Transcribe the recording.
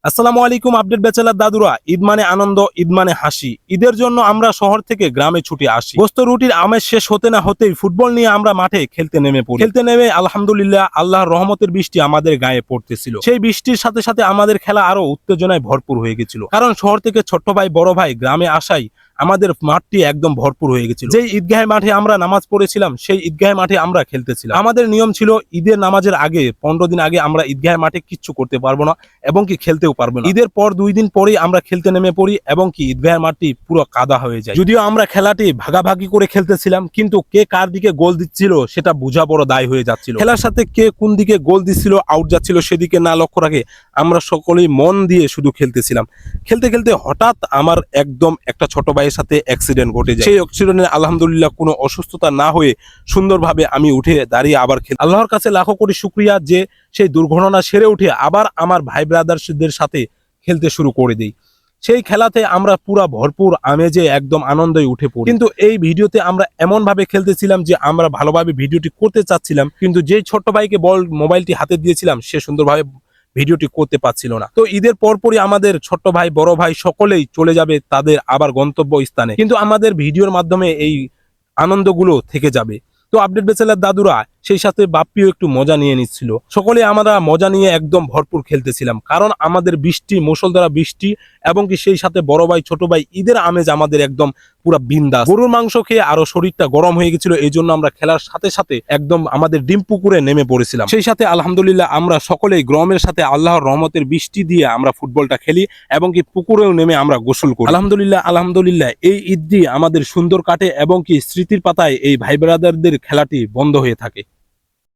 আসসালামু আলাইকুম update bachelor দাদুরা। ঈদ মানে আনন্দ, ঈদ মানে হাসি। ঈদের জন্য আমরা শহর থেকে গ্রামে ছুটে আসি। গোস্ত রুটির আমেজ শেষ হতে না হতেই ফুটবল নিয়ে আমরা মাঠে খেলতে নেমে পড়ি। খেলতে নেমে আলহামদুলিল্লাহ আল্লাহর রহমতের বৃষ্টি আমাদের গায়ে পড়তেছিল। সেই বৃষ্টির সাথে সাথে আমাদের খেলা আরো উত্তেজনায় ভরপুর হয়ে গেছিল, কারণ শহর থেকে ছোট্ট ভাই বড় ভাই গ্রামে আসাই আমাদের মাঠটি একদম ভরপুর হয়ে গেছিল। যে ঈদগাহে মাঠে আমরা নামাজ পড়েছিলাম সেই ঈদগাহে মাঠে আমরা খেলতেছিলাম। আমাদের নিয়ম ছিল ঈদের নামাজের আগে 15 দিন আগে আমরা ঈদগাহে মাঠে কিচ্ছু করতে পারবো না এবং কি খেলতেও পারবো না। ঈদের পর 2 দিন পরেই আমরা খেলতে নেমে পড়ি এবং কি ঈদগাহের মাঠটি পুরো কাদা হয়ে যায়। যদিও আমরা খেলাটি ভাগাভাগি করে খেলতেছিলাম, কিন্তু কে কার দিকে গোল দিচ্ছিল সেটা বোঝা বড় দায় হয়ে যাচ্ছিল। খেলার সাথে কে কোন দিকে গোল দিচ্ছিল, আউট যাচ্ছিল সেদিকে না লক্ষ্য রাখে আমরা সকলেই মন দিয়ে শুধু খেলতেছিলাম। খেলতে খেলতে হঠাৎ আমার একদম একটা ছোট ভাইয়ের সাথে অ্যাক্সিডেন্ট ঘটে যায়। সেই অ্যাক্সিডেন্টে আলহামদুলিল্লাহ কোনো অসুস্থতা না হয়ে সুন্দরভাবে আমি উঠে দাঁড়িয়ে আবার খেল। আল্লাহর কাছে লাখো কোটি শুকরিয়া যে সেই দুর্ঘটনা সেরে উঠে আবার আমার ভাই ব্রাদারদের সাথে খেলতে শুরু করে দিই। সেই খেলাতে আমরা পুরা ভরপুর আমেজে একদম আনন্দে উঠে পড়ি। কিন্তু এই ভিডিওতে আমরা এমন ভাবে খেলতেছিলাম যে আমরা ভালোভাবে ভিডিওটি করতে চাচ্ছিলাম, কিন্তু যেই ছোট্ট ভাইকে মোবাইলটি হাতে দিয়েছিলাম সে সুন্দরভাবে ভিডিওটি করতে পারছিল না। তো ঈদের পরপরই আমাদের ছোট্ট ভাই বড় ভাই সকলেই চলে যাবে তাদের আবার গন্তব্য স্থানে, কিন্তু আমাদের ভিডিওর মাধ্যমে এই আনন্দগুলো থেকে যাবে। তো আপডেট ব্যাচেলার দাদুরা সেই সাথে বাপ্পিও একটু মজা নিয়ে নিচ্ছিল। সকলে আমরা মজা নিয়ে একদম ভরপুর খেলতেছিলাম, কারণ আমাদের বৃষ্টি মুষলধারা বৃষ্টি এবং কি সেই সাথে বড় ভাই ছোট ভাই ঈদের আমেজ আমাদের একদম পুরো বিন্দাস। গরুর মাংস খেয়ে আরো শরীরটা গরম হয়ে গেছিল, এই জন্য আমরা খেলার সাথে সাথে একদম আমাদের ডিম পুকুরে নেমে পড়েছিলাম। সেই সাথে আলহামদুলিল্লাহ আমরা সকলেই গ্রামের সাথে আল্লাহর রহমতের বৃষ্টি দিয়ে আমরা ফুটবলটা খেলি এবং কি পুকুরেও নেমে আমরা গোসল করি। আলহামদুলিল্লাহ এই ঈদটি আমাদের সুন্দর কাটে এবং কি স্মৃতির পাতায় এই ভাই ব্রাদারদের খেলাটি বন্ধ হয়ে থাকে।